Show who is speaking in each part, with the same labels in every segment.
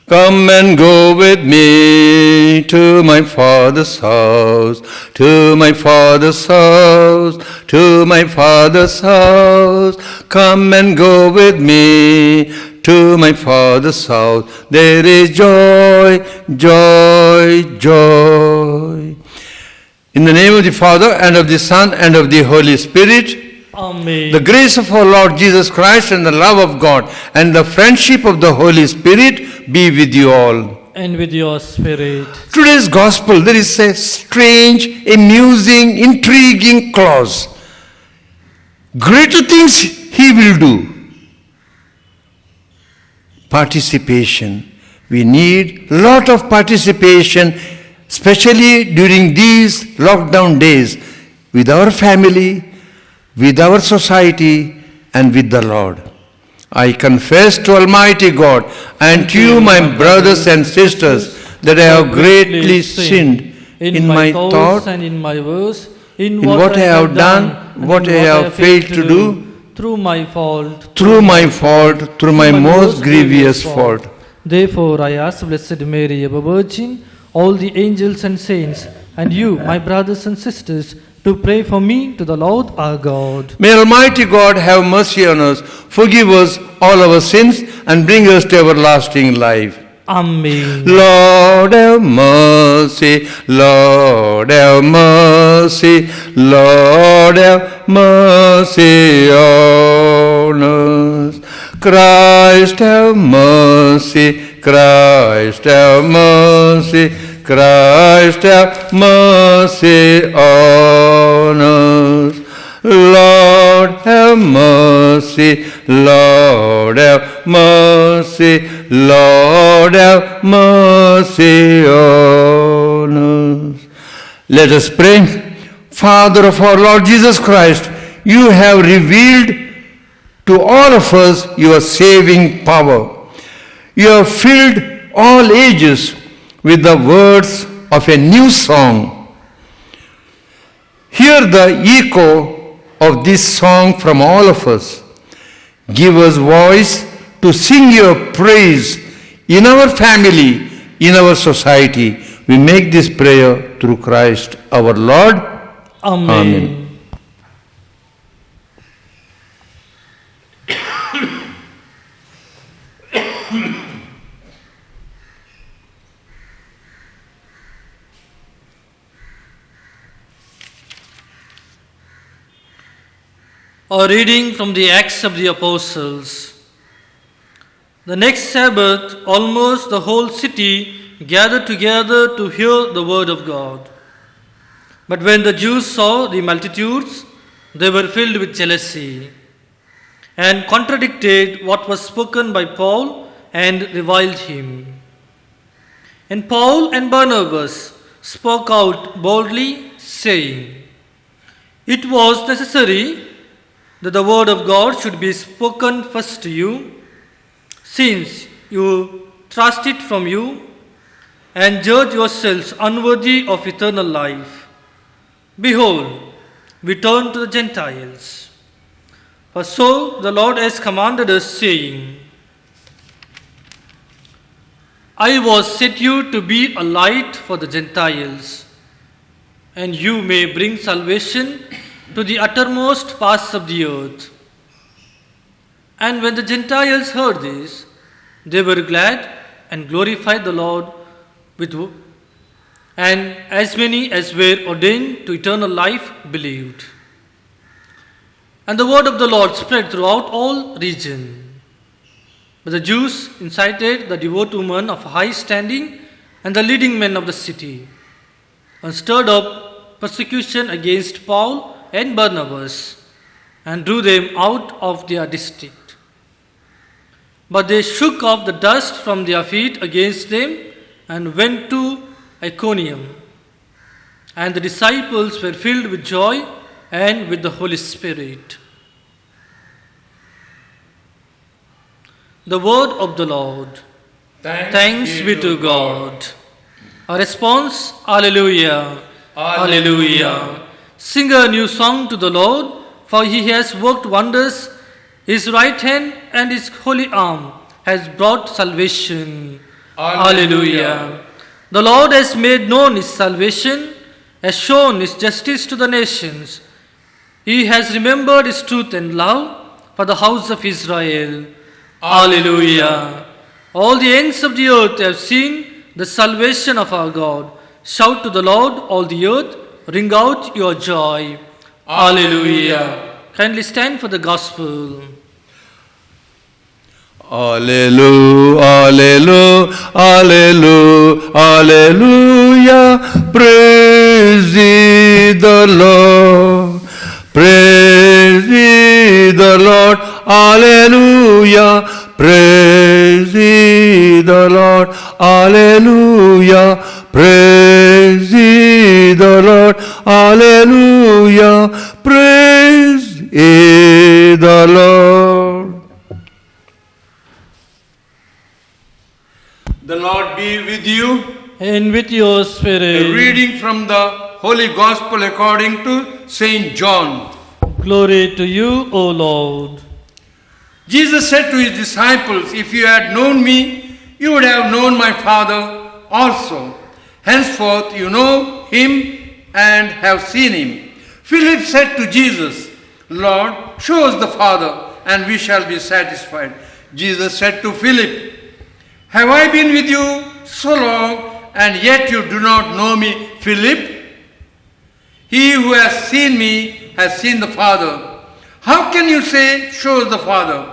Speaker 1: Come and go with me to my Father's house, to my Father's house, to my Father's house. Come and go with me to my Father's house. There is joy, joy, joy. In the name of the Father, and of the Son, and of the Holy Spirit.
Speaker 2: Amen.
Speaker 1: The grace of our Lord Jesus Christ and the love of God and the friendship of the Holy Spirit be with you all.
Speaker 2: And with your spirit.
Speaker 1: Today's gospel, there is a strange, amusing, intriguing clause. Greater things he will do. Participation. We need a lot of participation, especially during these lockdown days, with our family, with our society, and with the Lord. I confess to Almighty God and to you, my brothers and sisters, that I have greatly sinned in my thought,
Speaker 2: and in my words, in
Speaker 1: what I have done, what I have failed to do,
Speaker 2: through my fault,
Speaker 1: through my most grievous fault.
Speaker 2: Therefore, I ask Blessed Mary, ever Virgin, all the angels and saints, and you, my brothers and sisters, to pray for me to the Lord our God.
Speaker 1: May Almighty God have mercy on us, forgive us all our sins, and bring us to everlasting life.
Speaker 2: Amen.
Speaker 1: Lord have mercy, Lord have mercy, Lord have mercy on us. Christ have mercy, Christ have mercy, Christ have mercy on us. Lord have mercy, Lord have mercy, Lord have mercy on us. Let us pray. Father of our Lord Jesus Christ, you have revealed to all of us your saving power. You have filled all ages with the words of a new song. Hear the echo of this song from all of us. Give us voice to sing your praise in our family, in our society. We make this prayer through Christ our Lord.
Speaker 2: Amen.
Speaker 1: Amen.
Speaker 2: A reading from the Acts of the Apostles. The next Sabbath, almost the whole city gathered together to hear the word of God. But when the Jews saw the multitudes, they were filled with jealousy and contradicted what was spoken by Paul and reviled him. And Paul and Barnabas spoke out boldly, saying, "It was necessary that the word of God should be spoken first to you, since you thrust it from you and judge yourselves unworthy of eternal life. Behold, we turn to the Gentiles. For so the Lord has commanded us, saying, I was set you to be a light for the Gentiles, and you may bring salvation to the uttermost parts of the earth." And when the Gentiles heard this, they were glad and glorified the Lord and as many as were ordained to eternal life believed. And the word of the Lord spread throughout all region. But the Jews incited the devout women of high standing and the leading men of the city, and stirred up persecution against Paul and Barnabas, and drew them out of their district. But they shook off the dust from their feet against them and went to Iconium. And the disciples were filled with joy and with the Holy Spirit. The word of the Lord. Thanks be to God. A response, Alleluia, Alleluia. Sing a new song to the Lord, for he has worked wonders. His right hand and his holy arm has brought salvation. Hallelujah. The Lord has made known his salvation, has shown his justice to the nations. He has remembered his truth and love for the house of Israel. Hallelujah. All the ends of the earth have seen the salvation of our God. Shout to the Lord, all the earth, ring out your joy. Hallelujah. Kindly stand for the gospel.
Speaker 1: Alleluia, alleluia, alleluia, alleluia. Praise ye the Lord. Praise ye the Lord. Alleluia. Praise ye the Lord. Alleluia. Praise ye the Lord. Alleluia. Praise ye the Lord. The Lord be with you.
Speaker 2: And with your
Speaker 1: A
Speaker 2: spirit.
Speaker 1: reading from the Holy Gospel according to Saint John.
Speaker 2: Glory to you, O Lord.
Speaker 1: Jesus said to his disciples, "If you had known me, you would have known my Father also. Henceforth you know him and have seen him." Philip said to Jesus, "Lord, show us the Father, and we shall be satisfied." Jesus said to Philip, "Have I been with you so long, and yet you do not know me, Philip? He who has seen me has seen the Father. How can you say, 'Show us the Father'?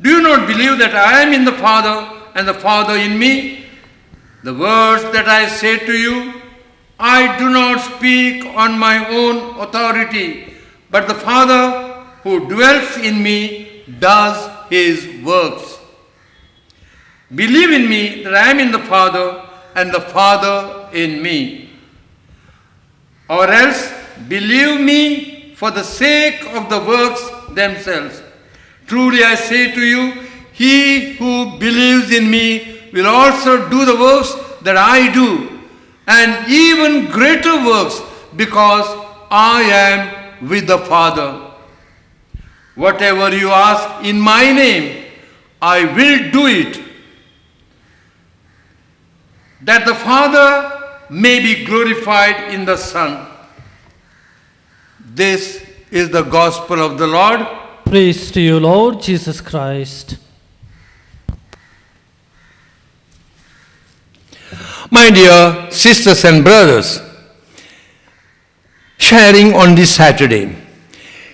Speaker 1: Do you not believe that I am in the Father, and the Father in me? The words that I say to you, I do not speak on my own authority, but the Father who dwells in me does his works. Believe in me that I am in the Father, and the Father in me. Or else believe me for the sake of the works themselves. Truly I say to you, he who believes in me will also do the works that I do, and even greater works, because I am with the Father. Whatever you ask in my name, I will do it, that the Father may be glorified in the Son." This is the gospel of the Lord.
Speaker 2: Praise to you, Lord Jesus Christ.
Speaker 1: My dear sisters and brothers, sharing on this Saturday,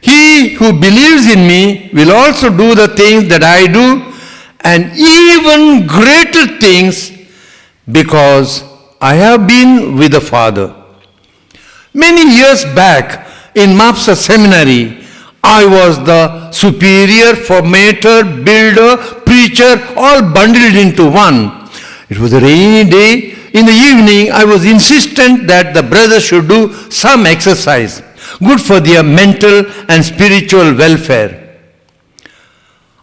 Speaker 1: he who believes in me will also do the things that I do, and even greater things, because I have been with the Father. Many years back in MAPSA seminary, I was the superior, formator, builder, preacher, all bundled into one. It was a rainy day. In the evening, I was insistent that the brothers should do some exercise, good for their mental and spiritual welfare.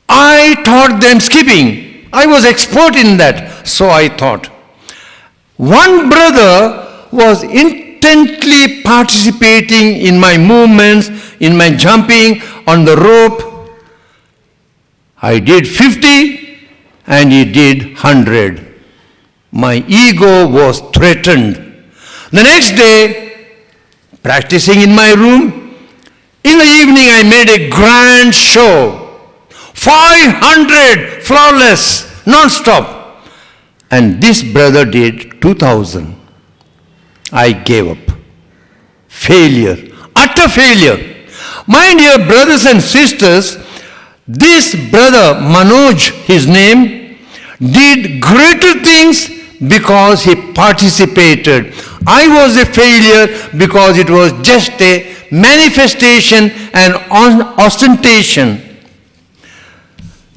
Speaker 1: I taught them skipping. I was expert in that, so I thought. One brother was intently participating in my movements, in my jumping on the rope. I did 50 and he did 100. My ego was threatened. The next day, practicing in my room, in the evening I made a grand show. 500 flawless, non-stop. And this brother did 2,000. I gave up. Failure, utter failure. My dear brothers and sisters, this brother Manoj, his name, did greater things because he participated. I was a failure because it was just a manifestation and ostentation.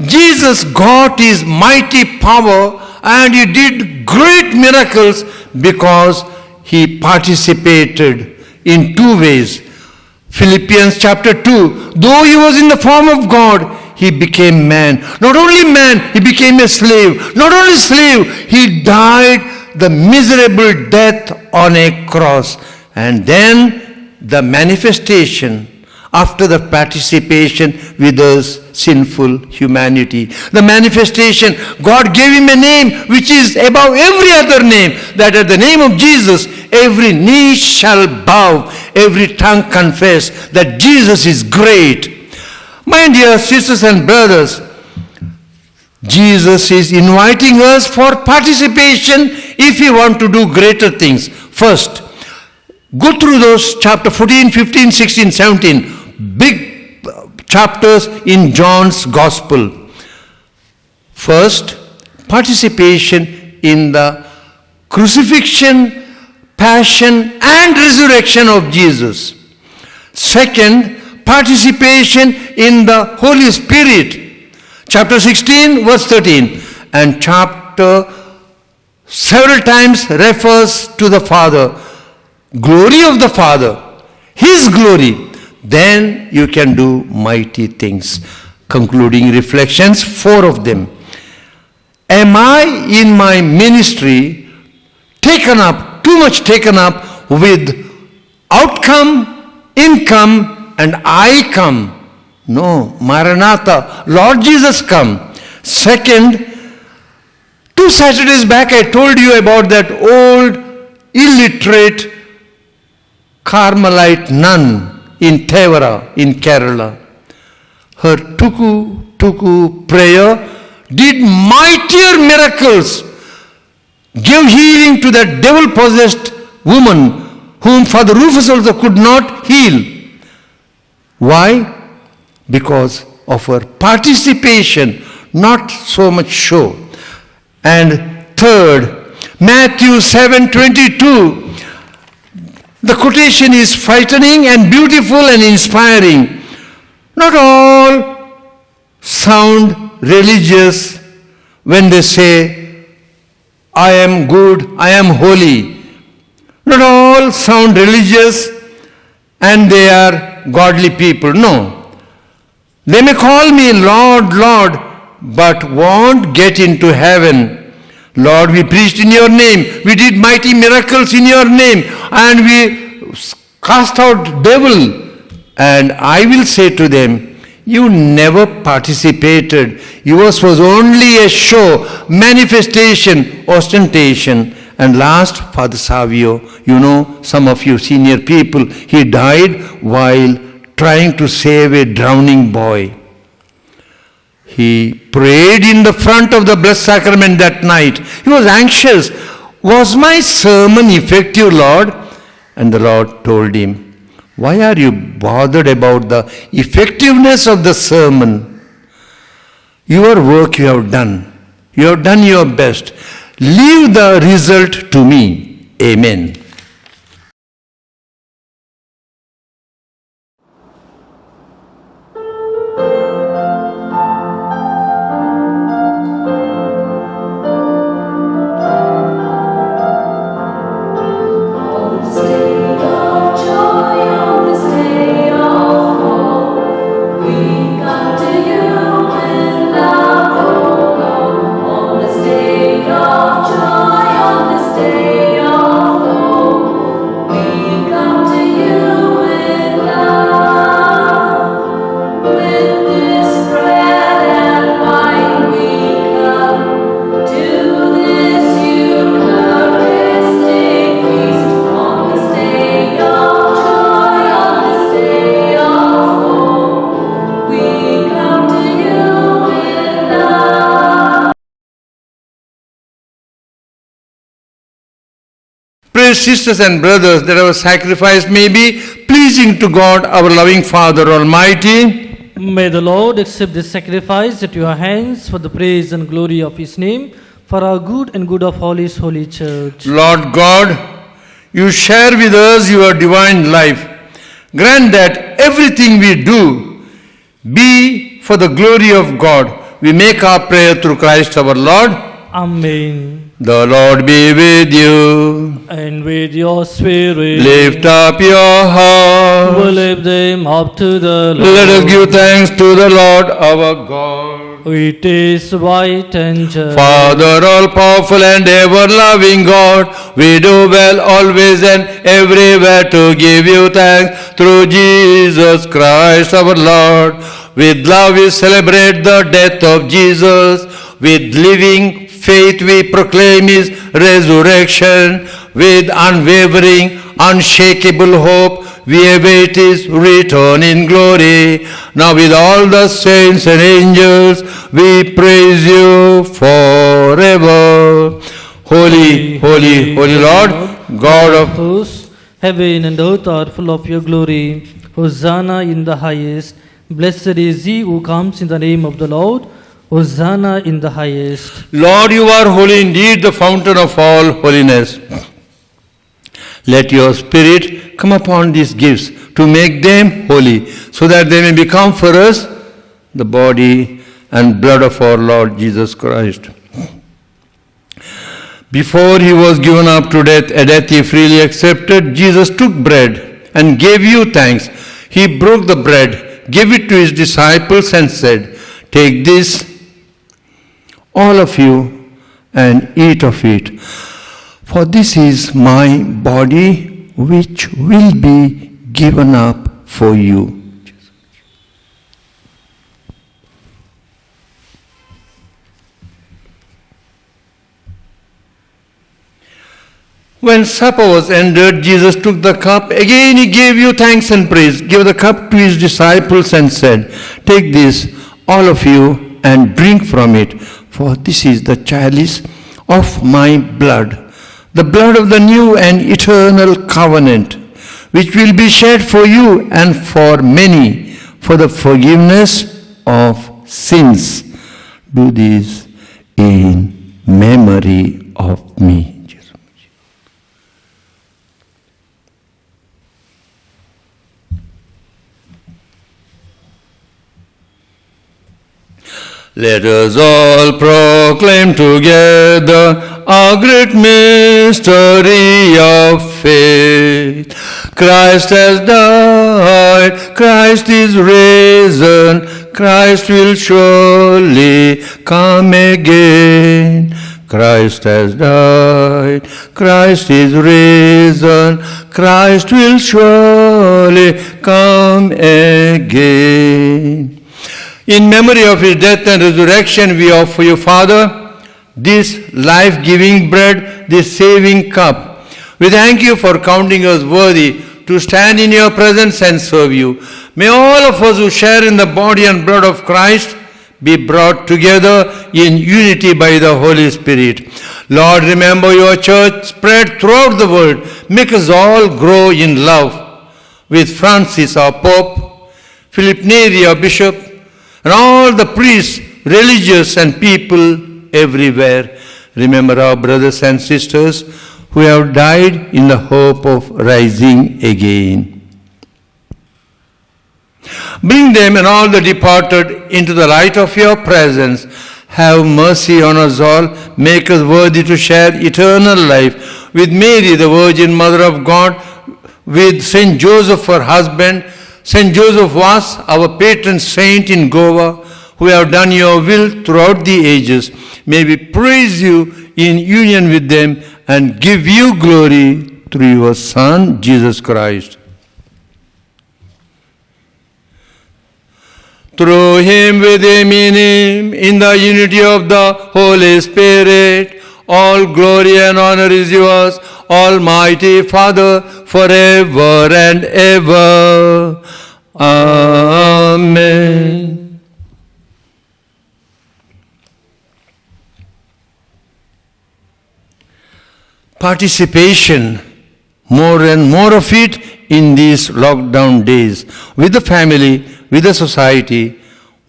Speaker 1: Jesus got his mighty power and he did great miracles because he participated in two ways. Philippians chapter 2, though he was in the form of God, he became man. Not only man, he became a slave. Not only slave, he died the miserable death on a cross. And then the manifestation after the participation with us sinful humanity. The manifestation, God gave him a name which is above every other name, that at the name of Jesus, every knee shall bow, every tongue confess that Jesus is great. My dear sisters and brothers, Jesus is inviting us for participation if we want to do greater things. First, go through those chapter 14, 15, 16, 17, big chapters in John's Gospel. First, participation in the crucifixion, passion and resurrection of Jesus. Second, participation in the Holy Spirit. Chapter 16, verse 13. And chapter several times refers to the Father. Glory of the Father. His glory. Then you can do mighty things. Concluding reflections, 4 of them. Am I in my ministry too much taken up with outcome, income, and I come? No, Maranatha, Lord Jesus come. Second, 2 Saturdays back I told you about that old illiterate Carmelite nun in Tevara in Kerala. Her tuku prayer did mightier miracles, gave healing to that devil-possessed woman whom Father Rufus also could not heal. Why? Because of her participation, not so much show. And third, Matthew 7:22. The quotation is frightening and beautiful and inspiring. Not all sound religious when they say, I am good, I am holy. Not all sound religious and they are godly people. No. They may call me Lord, Lord, but won't get into heaven. Lord, we preached in your name. We did mighty miracles in your name. And we cast out devil. And I will say to them, you never participated. Yours was only a show, manifestation, ostentation. And last, Father Savio, you know, some of you senior people, he died while trying to save a drowning boy. He prayed in the front of the Blessed Sacrament that night. He was anxious. Was my sermon effective, Lord? And the Lord told him, why are you bothered about the effectiveness of the sermon? Your work you have done. You have done your best. Leave the result to me. Amen. Sisters and brothers, that our sacrifice may be pleasing to God, our loving Father Almighty.
Speaker 2: May the Lord accept this sacrifice at your hands for the praise and glory of His name, for our good and good of all His holy church.
Speaker 1: Lord God, you share with us your divine life. Grant that everything we do be for the glory of God. We make our prayer through Christ our Lord.
Speaker 2: Amen.
Speaker 1: The Lord be with you.
Speaker 2: And with your spirit.
Speaker 1: Lift up your hearts.
Speaker 2: We lift them up to the Lord.
Speaker 1: Let us give thanks to the Lord our God.
Speaker 2: It is white and just.
Speaker 1: Father, all-powerful and ever-loving God, we do well always and everywhere to give you thanks through Jesus Christ our Lord. With love we celebrate the death of Jesus. With living faith we proclaim His resurrection. With unwavering, unshakable hope we await His return in glory. Now with all the saints and angels we praise you forever. Holy, holy, holy Lord, God of
Speaker 2: hosts, heaven and earth are full of your glory. Hosanna in the highest. Blessed is he who comes in the name of the Lord. Hosanna in the highest.
Speaker 1: Lord, you are holy indeed, the fountain of all holiness. Let your Spirit come upon these gifts to make them holy, so that they may become for us the body and blood of our Lord Jesus Christ. Before he was given up to death, a death he freely accepted, Jesus took bread and gave you thanks. He broke the bread, gave it to his disciples and said, "Take this, all of you, and eat of it. For this is my body which will be given up for you." When supper was ended, Jesus took the cup. Again he gave you thanks and praise. Gave the cup to his disciples and said, "Take this, all of you, and drink from it. For this is the chalice of my blood, the blood of the new and eternal covenant, which will be shed for you and for many for the forgiveness of sins. Do this in memory of me." Let us all proclaim together our great mystery of faith. Christ has died, Christ is risen, Christ will surely come again. Christ has died, Christ is risen, Christ will surely come again. In memory of his death and resurrection, we offer you, Father, this life-giving bread, this saving cup. We thank you for counting us worthy to stand in your presence and serve you. May all of us who share in the body and blood of Christ be brought together in unity by the Holy Spirit. Lord, remember your church spread throughout the world. Make us all grow in love. With Francis, our Pope, Philip Neri, our Bishop, and all the priests, religious and people everywhere. Remember our brothers and sisters who have died in the hope of rising again. Bring them and all the departed into the light of your presence. Have mercy on us all. Make us worthy to share eternal life with Mary, the Virgin Mother of God, with Saint Joseph, her husband, Saint Joseph was our patron saint in Goa, who have done your will throughout the ages. May we praise you in union with them and give you glory through your Son, Jesus Christ. Through him, with him, in the unity of the Holy Spirit, all glory and honor is yours, Almighty Father, forever and ever. Amen. Participation, more and more of it in these lockdown days, with the family, with the society,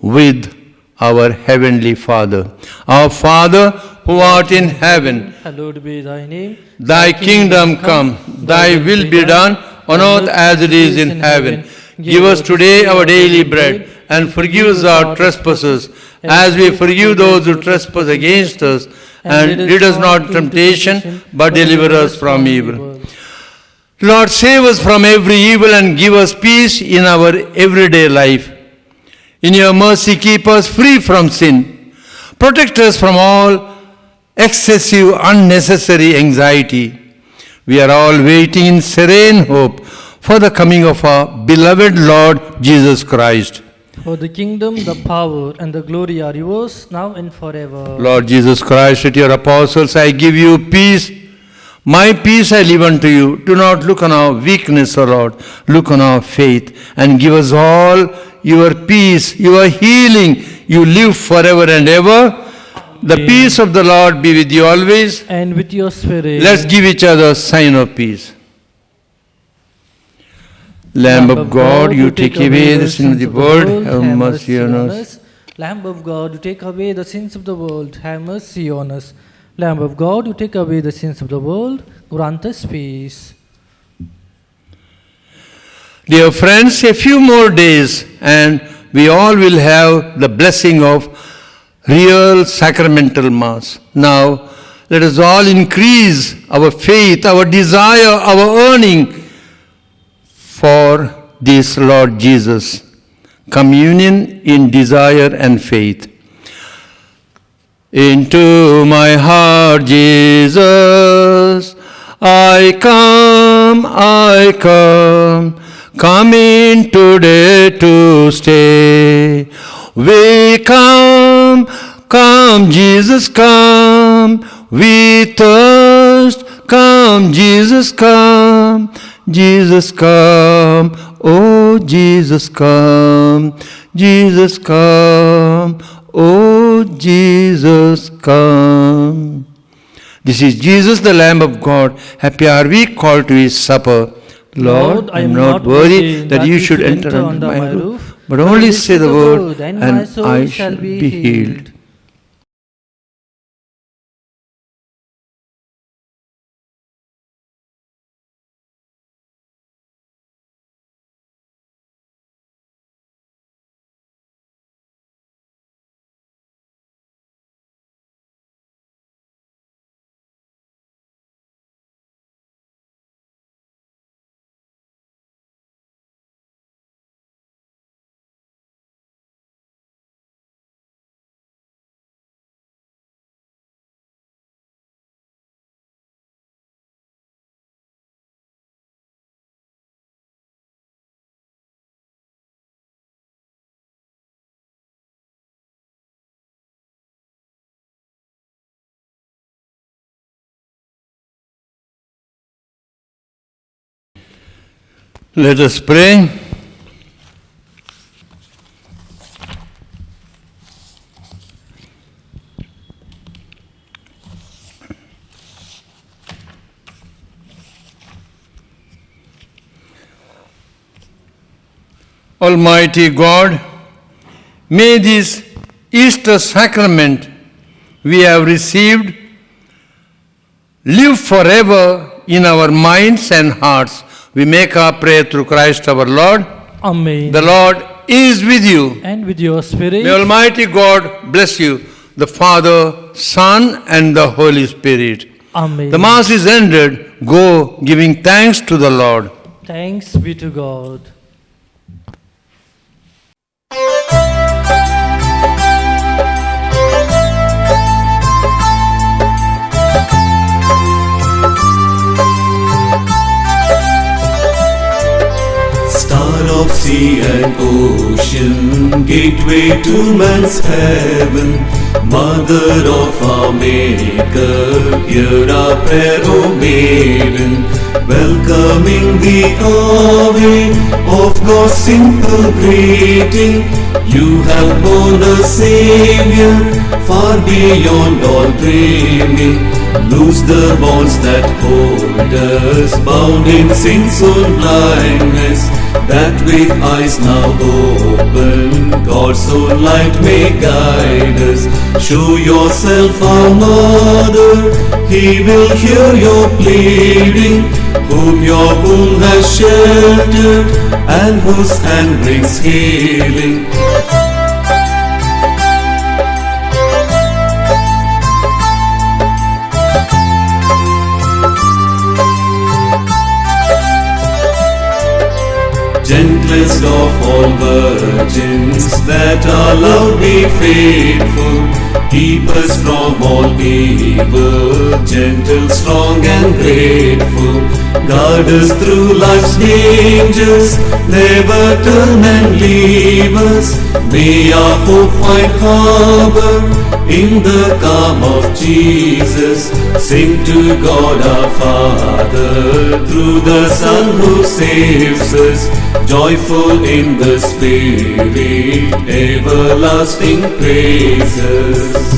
Speaker 1: with our Heavenly Father. Our Father, who art in heaven,
Speaker 2: Hallowed be thy name.
Speaker 1: thy kingdom come, thy will be done on earth as it is in heaven. Give us today our daily bread, and forgive us our trespasses, as we forgive those who trespass against us. And lead us not into temptation, but deliver us from evil. Lord, save us from every evil and give us peace in our everyday life. In your mercy, keep us free from sin. Protect us from all excessive, unnecessary anxiety. We are all waiting in serene hope for the coming of our beloved Lord Jesus Christ.
Speaker 2: For the kingdom, the power, and the glory are yours, now and forever.
Speaker 1: Lord Jesus Christ, at your apostles, I give you peace. My peace I leave unto you. Do not look on our weakness, O Lord. Look on our faith and give us all your peace, your healing. You live forever and ever. The peace of the Lord be with you always.
Speaker 2: And with your spirit.
Speaker 1: Let's give each other a sign of peace. Lamb of God, you take away the sin of the world, have mercy on us.
Speaker 2: Lamb of God, you take away the sins of the world, have mercy on us. Lamb of God, you take away the sins of the world, grant us peace.
Speaker 1: Dear friends, a few more days and we all will have the blessing of real sacramental Mass. Now, let us all increase our faith, our desire, our yearning for this Lord Jesus. Communion in desire and faith. Into my heart, Jesus, I come, come in today to stay. We come, Jesus, come, we thirst, come, Jesus, come, Jesus, come, oh, Jesus, come, Jesus, come, oh, Jesus, come. This is Jesus, the Lamb of God. Happy are we called to his supper. Lord, I am not worthy that you should enter under my roof, but only say the word, and I shall be healed. Let us pray. Almighty God, may this Easter sacrament we have received live forever in our minds and hearts. We make our prayer through Christ our Lord.
Speaker 2: Amen.
Speaker 1: The Lord is with you.
Speaker 2: And with your spirit.
Speaker 1: May Almighty God bless you, the Father, Son, and the Holy Spirit.
Speaker 2: Amen.
Speaker 1: The Mass is ended. Go giving thanks to the Lord.
Speaker 2: Thanks be to God.
Speaker 3: Of sea and ocean, gateway to man's heaven, Mother of our Maker, hear our prayer, O Maiden, welcoming the away of God's simple greeting. You have borne a Savior, far beyond all dreaming. Loose the bonds that hold us, bound in sin's own blindness, that with eyes now open, God's own light may guide us. Show yourself our Mother, He will hear your pleading, whom your womb has sheltered, and whose hand brings healing. gentlest of all virgins, that our love be faithful. Keep us from all evil, gentle, strong and grateful. Guard us through life's dangers, never turn and leave us. May our hope find harbor in the calm of Jesus. Sing to God our Father through the Son who saves us. Joyful in the Spirit, everlasting praises.